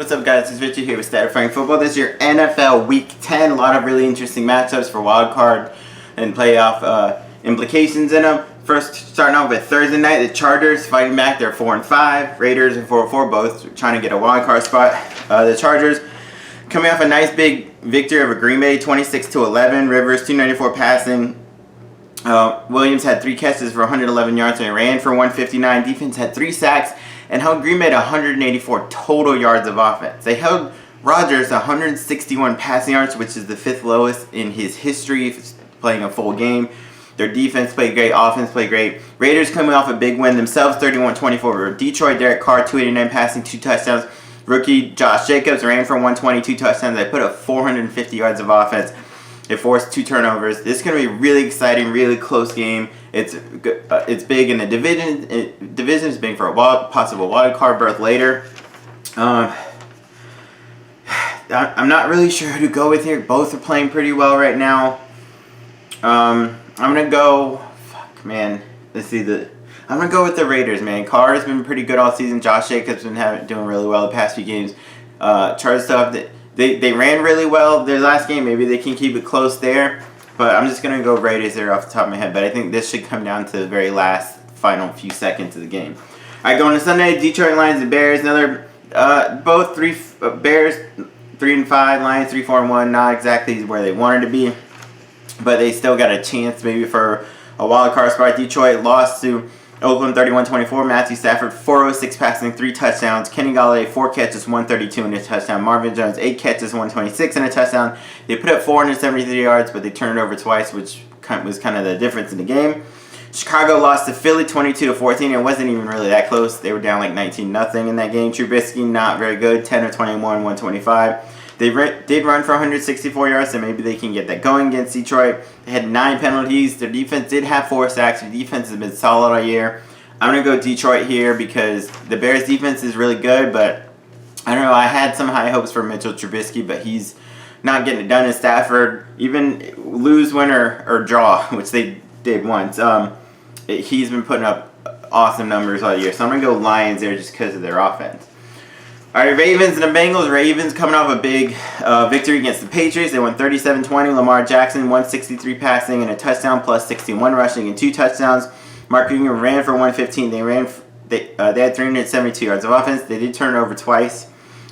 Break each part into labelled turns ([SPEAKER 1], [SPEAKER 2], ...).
[SPEAKER 1] What's up, guys? It's Richie here with Stat Frank Football. This is your NFL Week 10. A lot of really interesting matchups for wild card and playoff implications in them. First, starting off with Thursday night, the Chargers fighting back. They're 4-5. Raiders are 4-4, both trying to get a wild card spot. The Chargers coming off a nice big victory over Green Bay, 26-11. Rivers 294 passing. Williams had 3 catches for 111 yards and ran for 159. Defense had 3 sacks and held Green Bay to 184 total yards of offense. They held Rodgers to 161 passing yards, which is the 5th lowest in his history playing a full game. Their defense played great, offense played great. Raiders coming off a big win themselves, 31-24 over Detroit. Derek Carr, 289 passing, 2 touchdowns. Rookie Josh Jacobs ran for 120, 2 touchdowns. They put up 450 yards of offense. They forced 2 turnovers. This is going to be a really exciting, really close game. It's big in the division. Division is big for a possible wild card berth later. I'm not really sure who to go with here. Both are playing pretty well right now. I'm going to go... Let's see. I'm going to go with the Raiders, man. Carr has been pretty good all season. Josh Jacobs has been doing really well the past few games. Chargers stuff. They ran really well their last game. Maybe they can keep it close there. But I'm just going to go Raiders there off the top of my head. But I think this should come down to the very last final few seconds of the game. All right, going to Sunday, Detroit Lions and Bears. Both Bears 3-5, Lions 3-4-1. Not exactly where they wanted to be. But they still got a chance maybe for a wild card spot. Detroit lost to Oakland 31-24. Matthew Stafford 406 passing, 3 touchdowns. Kenny Galladay 4 catches, 132 and a touchdown. Marvin Jones 8 catches, 126 and a touchdown. They put up 473 yards, but they turned it over twice, which was kind of the difference in the game. Chicago lost to Philly 22-14. It wasn't even really that close. They were down like 19-0 in that game. Trubisky not very good, 10 of 21, 125. They did run for 164 yards, so maybe they can get that going against Detroit. They had 9 penalties. Their defense did have 4 sacks. Their defense has been solid all year. I'm going to go Detroit here because the Bears' defense is really good, but I don't know. I had some high hopes for Mitchell Trubisky, but he's not getting it done. And Stafford, even lose, win, or draw, which they did once, he's been putting up awesome numbers all year. So I'm going to go Lions there just because of their offense. All right, Ravens and the Bengals. Ravens coming off a big victory against the Patriots. They won 37-20. Lamar Jackson, 163 passing and a touchdown, plus 61 rushing and 2 touchdowns. Mark Ingram ran for 115. They had 372 yards of offense. They did turn it over twice.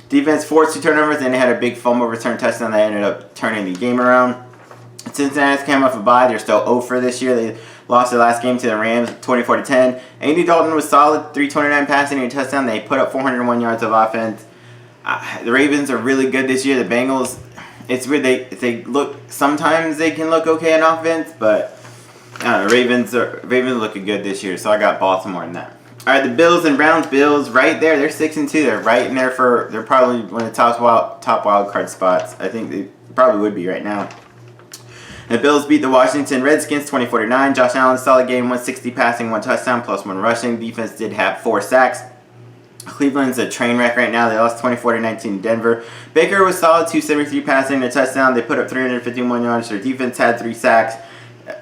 [SPEAKER 1] Defense forced 2 turnovers, and they had a big fumble return touchdown that ended up turning the game around. Cincinnati came off a bye. They're still 0-for this year. They lost their last game to the Rams, 24-10. Andy Dalton was solid, 329 passing and a touchdown. They put up 401 yards of offense. The Ravens are really good this year. The Bengals, it's weird. They look, sometimes they can look okay on offense, but Ravens looking good this year. So I got Baltimore in that. All right, the Bills and Browns. Bills right there. They're 6-2. They're right in there they're probably one of the top wild card spots. I think they probably would be right now. The Bills beat the Washington Redskins 20-49. Josh Allen, solid game, 160 passing, 1 touchdown, plus 1 rushing. Defense did have 4 sacks. Cleveland's a train wreck right now. They lost 24-19 to Denver. Baker was solid, 273 passing and a touchdown. They put up 351 yards. Their defense had 3 sacks.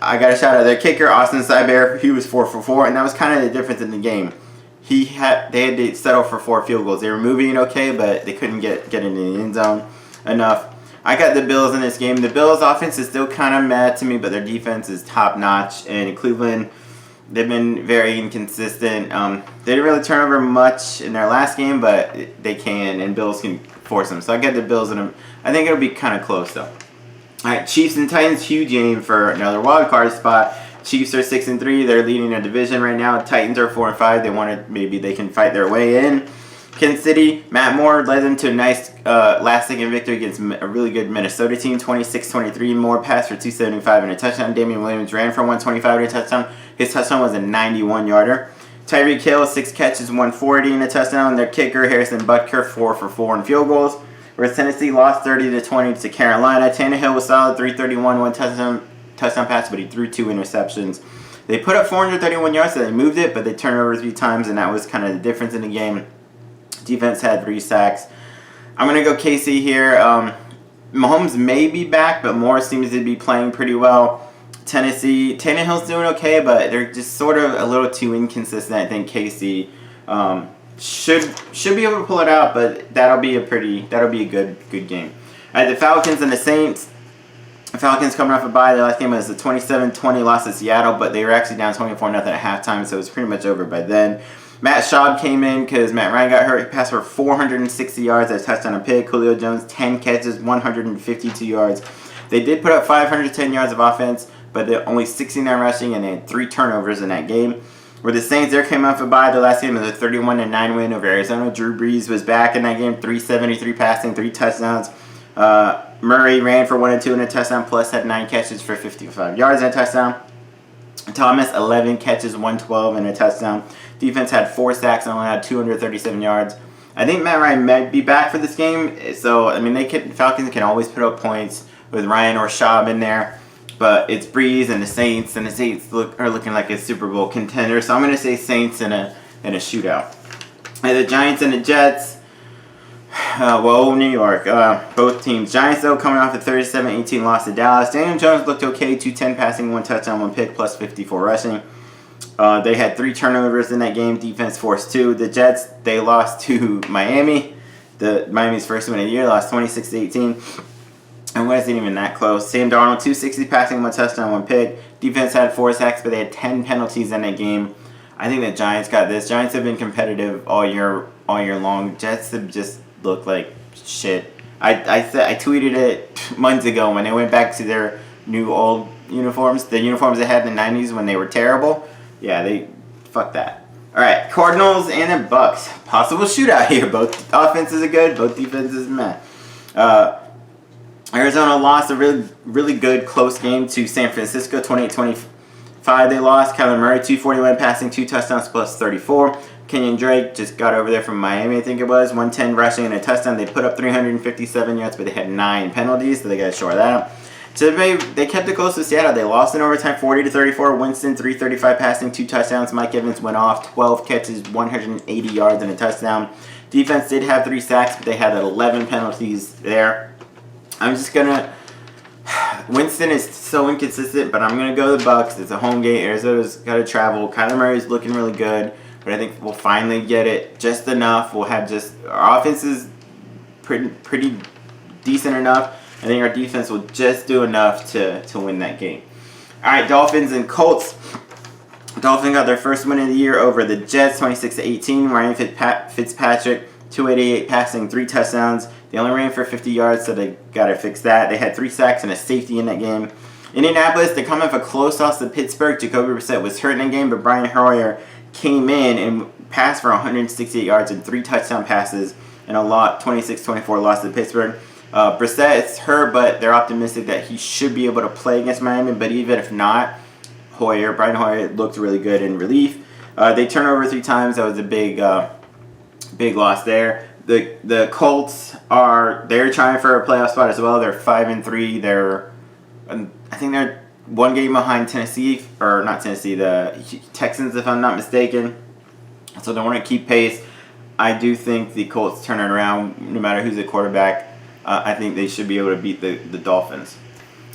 [SPEAKER 1] I got a shout out their kicker, Austin Seibert. He was 4 for 4, and that was kind of the difference in the game. They had to settle for 4 field goals. They were moving it okay, but they couldn't get into the end zone enough. I got the Bills in this game. The Bills' offense is still kind of mad to me, but their defense is top-notch. And Cleveland, they've been very inconsistent. They didn't really turn over much in their last game, but they can, and Bills can force them. So I got the Bills in them. I think it'll be kind of close, though. All right, Chiefs and Titans, huge game for another wild card spot. Chiefs are 6-3. They're leading their division right now. Titans are 4-5. Maybe they can fight their way in. Kansas City, Matt Moore led them to a nice last-second victory against a really good Minnesota team, 26-23. Moore passed for 275 and a touchdown. Damian Williams ran for 125 and a touchdown. His touchdown was a 91-yarder. Tyreek Hill, 6 catches, 140 and a touchdown. Their kicker, Harrison Butker, 4 for 4 in field goals. Whereas Tennessee lost 30-20 to Carolina. Tannehill was solid, 331, 1 touchdown pass, but he threw 2 interceptions. They put up 431 yards, so they moved it, but they turned it over 3 times, and that was kind of the difference in the game. Defense had 3 sacks. I'm going to go KC here. Mahomes may be back, but Moore seems to be playing pretty well. Tennessee, Tannehill's doing okay, but they're just sort of a little too inconsistent. I think KC should be able to pull it out, but that'll be a good game. All right, the Falcons and the Saints. The Falcons coming off a bye. Their last game was the 27-20 loss to Seattle, but they were actually down 24-0 at halftime, so it was pretty much over by then. Matt Schaub came in because Matt Ryan got hurt. He passed for 460 yards, a touchdown, a pick. Julio Jones 10 catches, 152 yards. They did put up 510 yards of offense, but they're only 69 rushing, and they had 3 turnovers in that game. Where the Saints, there came off a bye. Their last game was a 31-9 win over Arizona. Drew Brees was back in that game, 373 passing, 3 touchdowns. Murray ran for 1 and 2 and a touchdown, plus had 9 catches for 55 yards and a touchdown. Thomas, 11 catches, 112 and a touchdown. Defense had 4 sacks and only had 237 yards. I think Matt Ryan might be back for this game, so I mean Falcons can always put up points with Ryan or Schaub in there. But it's Breeze and the Saints are looking like a Super Bowl contender. So I'm going to say Saints in a shootout. And the Giants and the Jets. New York. Both teams. Giants, though, coming off a 37-18 loss to Dallas. Daniel Jones looked okay. 210 passing, 1 touchdown, 1 pick, plus 54 rushing. They had 3 turnovers in that game. Defense forced 2. The Jets, they lost to Miami. Miami's first win of the year. Lost 26-18. And it wasn't even that close. Sam Darnold, 260 passing, 1 touchdown, 1 pick. Defense had 4 sacks, but they had 10 penalties in that game. I think the Giants got this. Giants have been competitive all year long. Jets have just looked like shit. I tweeted it months ago when they went back to their old uniforms. The uniforms they had in the 90s when they were terrible. Yeah, fuck that. All right, Cardinals and the Bucks. Possible shootout here. Both offenses are good. Both defenses meh. Arizona lost a really good close game to San Francisco, 28-25. They lost. Kyler Murray, 241 passing, 2 touchdowns, plus 34. Kenyon Drake just got over there from Miami, I think it was. 110 rushing and a touchdown. They put up 357 yards, but they had 9 penalties, so they got to shore that up. So they kept it close to Seattle. They lost in overtime, 40-34. Winston, 335 passing, 2 touchdowns. Mike Evans went off, 12 catches, 180 yards, and a touchdown. Defense did have 3 sacks, but they had 11 penalties there. I'm just gonna. Winston is so inconsistent, but I'm gonna go to the Bucks. It's a home game. Arizona's got to travel. Kyler Murray's looking really good, but I think we'll finally get it just enough. We'll have our offense is pretty decent enough. I think our defense will just do enough to win that game. All right, Dolphins and Colts. Dolphins got their first win of the year over the Jets, 26-18. Ryan Fitzpatrick, 288 passing, 3 touchdowns. They only ran for 50 yards, so they got to fix that. They had 3 sacks and a safety in that game. Indianapolis, they come off a close loss to Pittsburgh. Jacoby Brissett was hurt in the game, but Brian Hoyer came in and passed for 168 yards and 3 touchdown passes and a 26-24 loss to Pittsburgh. Brissett is hurt, but they're optimistic that he should be able to play against Miami. But even if not, Brian Hoyer looked really good in relief. They turned over 3 times. That was a big loss there. The Colts they're trying for a playoff spot as well. They're 5-3. I think they're 1 game behind Tennessee, or not Tennessee, the Texans, if I'm not mistaken. So they want to keep pace. I do think the Colts turn it around no matter who's the quarterback. I think they should be able to beat the Dolphins.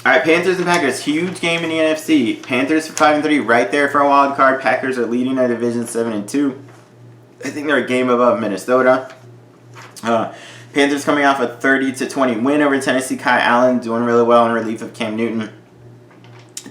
[SPEAKER 1] All right, Panthers and Packers. Huge game in the NFC. Panthers 5-3, right there for a wild card. Packers are leading their division 7-2. I think they're a game above Minnesota. Panthers coming off a 30-20 win over Tennessee. Kyle Allen doing really well in relief of Cam Newton.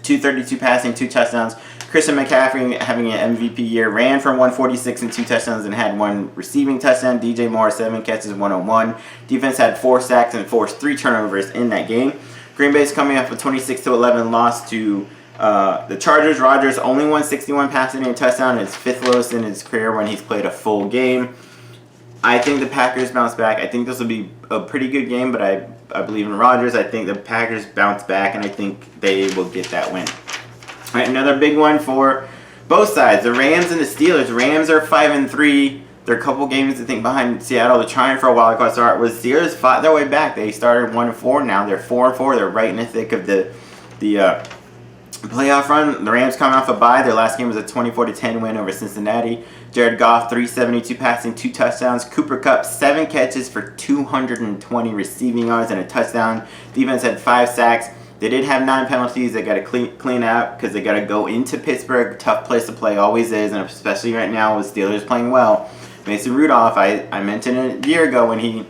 [SPEAKER 1] 232 passing, 2 touchdowns. Christian McCaffrey having an MVP year. Ran for 146 and 2 touchdowns and had 1 receiving touchdown. DJ Moore, 7 catches, 101. Defense had 4 sacks and forced 3 turnovers in that game. Green Bay's coming off a 26-11 loss to the Chargers. Rodgers only won 61 passing and a touchdown. It's 5th lowest in his career when he's played a full game. I think the Packers bounce back. I think this will be a pretty good game, but I believe in Rodgers. I think the Packers bounce back, and I think they will get that win. All right, another big one for both sides. The Rams and the Steelers. Rams are 5-3. They're a couple games, I think, behind Seattle. They're trying for a wild card start. The Steelers fought their way back. They started 1-4. Now they're 4-4. They're right in the thick of the playoff run. The Rams coming off a bye. Their last game was a 24-10 win over Cincinnati. Jared Goff, 372 passing, 2 touchdowns. Cooper Kupp, 7 catches for 220 receiving yards and a touchdown. Defense had 5 sacks. They did have 9 penalties. They got to clean out because they got to go into Pittsburgh. Tough place to play, always is, and especially right now with Steelers playing well. Mason Rudolph, I mentioned it a year ago when he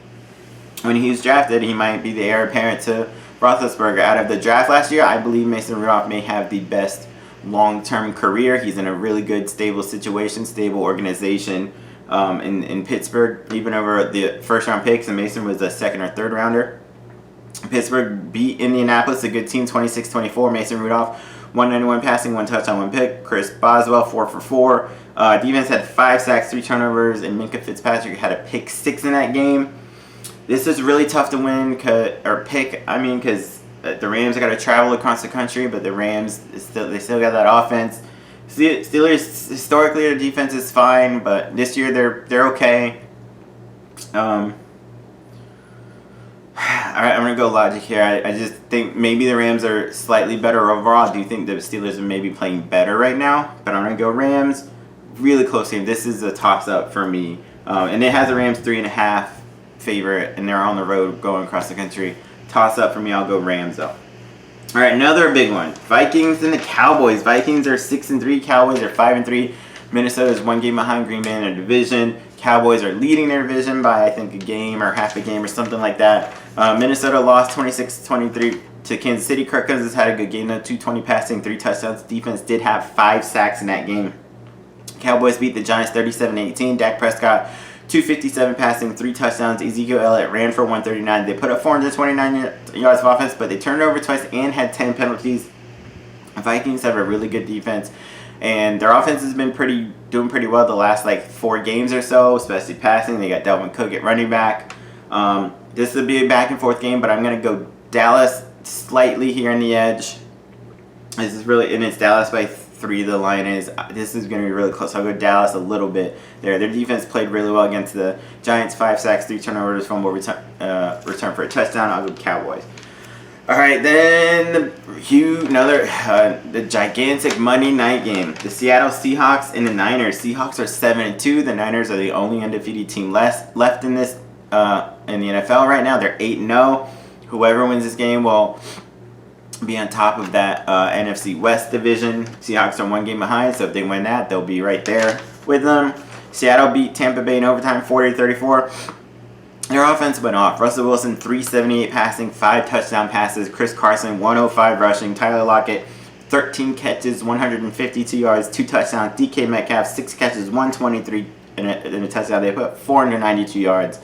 [SPEAKER 1] was drafted, he might be the heir apparent to Roethlisberger. Out of the draft last year, I believe Mason Rudolph may have the best long-term career. He's in a really good, stable situation, stable organization in Pittsburgh, even over the first-round picks, and Mason was a second or third rounder. Pittsburgh beat Indianapolis, a good team, 26-24. Mason Rudolph, 191 passing, 1 touchdown, 1 pick. Chris Boswell, 4 for 4. Defense had 5 sacks, 3 turnovers, and Minkah Fitzpatrick had a pick 6 in that game. This is really tough to win because the Rams got to travel across the country, but the Rams they still got that offense. Steelers, historically, their defense is fine, but this year they're okay. Alright, I'm going to go logic here. I just think maybe the Rams are slightly better overall. I do think the Steelers are maybe playing better right now, but I'm going to go Rams. Really close game. This is a toss-up for me. And it has the Rams 3.5 favorite, and they're on the road going across the country. Toss-up for me. I'll go Rams, though. Alright, another big one. Vikings and the Cowboys. Vikings are 6-3. Cowboys are 5-3. Minnesota's 1 game behind Green Bay in their division. Cowboys are leading their division by, I think, a game or half a game or something like that. Minnesota lost 26-23 to Kansas City. Kirk Cousins had a good game, though. 220 passing, 3 touchdowns. Defense did have 5 sacks in that game. Cowboys beat the Giants 37-18. Dak Prescott, 257 passing, 3 touchdowns. Ezekiel Elliott ran for 139. They put up 429 yards of offense, but they turned over twice and had 10 penalties. The Vikings have a really good defense, and their offense has been doing pretty well the last 4 games or so, especially passing. They got Dalvin Cook at running back. This will be a back and forth game, but I'm going to go Dallas slightly here on the edge. This is really, and it's Dallas by 3. The line is, this is going to be really close. I'll go Dallas a little bit there. Their defense played really well against the Giants. 5 sacks, 3 turnovers, fumble return for a touchdown. I'll go Cowboys. All right, then the gigantic Monday night game. The Seattle Seahawks and the Niners. Seahawks are 7-2. The Niners are the only undefeated team left in this in the NFL right now. They're 8-0. Whoever wins this game will be on top of that NFC West division. Seahawks are 1 game behind, so if they win that, they'll be right there with them. Seattle beat Tampa Bay in overtime 40-34. Their offense went off. Russell Wilson, 378 passing, 5 touchdown passes. Chris Carson, 105 rushing. Tyler Lockett, 13 catches, 152 yards, 2 touchdowns. DK Metcalf, 6 catches, 123 in a touchdown. They put 492 yards.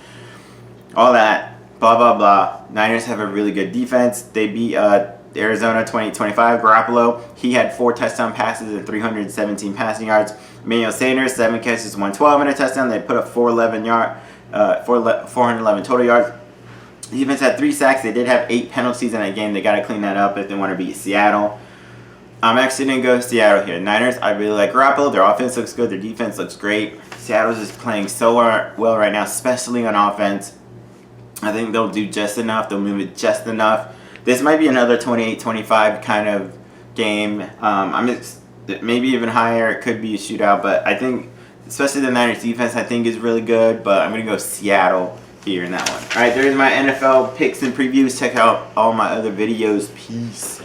[SPEAKER 1] All that, blah, blah, blah. Niners have a really good defense. They beat Arizona 20-25. Garoppolo, he had 4 touchdown passes and 317 passing yards. Emmanuel Sanders, 7 catches, 112 and a touchdown. They put up 411 total yards. The defense had 3 sacks. They did have 8 penalties in that game. They got to clean that up if they want to beat Seattle. I'm actually going to go Seattle here. Niners, I really like Garoppolo. Their offense looks good. Their defense looks great. Seattle's just playing so well right now, especially on offense. I think they'll do just enough. They'll move it just enough. This might be another 28-25 kind of game. Maybe even higher. It could be a shootout, but I think, especially the Niners defense, I think is really good. But I'm going to go Seattle here in that one. All right, there's my NFL picks and previews. Check out all my other videos. Peace.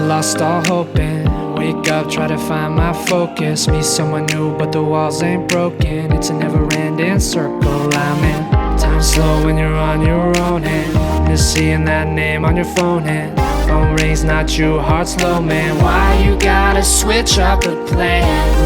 [SPEAKER 2] Lost all hope and wake up, try to find my focus. Meet someone new, but the walls ain't broken. It's a never-ending circle I'm in. Time slow when you're on your own, and just seeing that name on your phone, and phone rings, not you, heart slow, man. Why you gotta switch up the plan?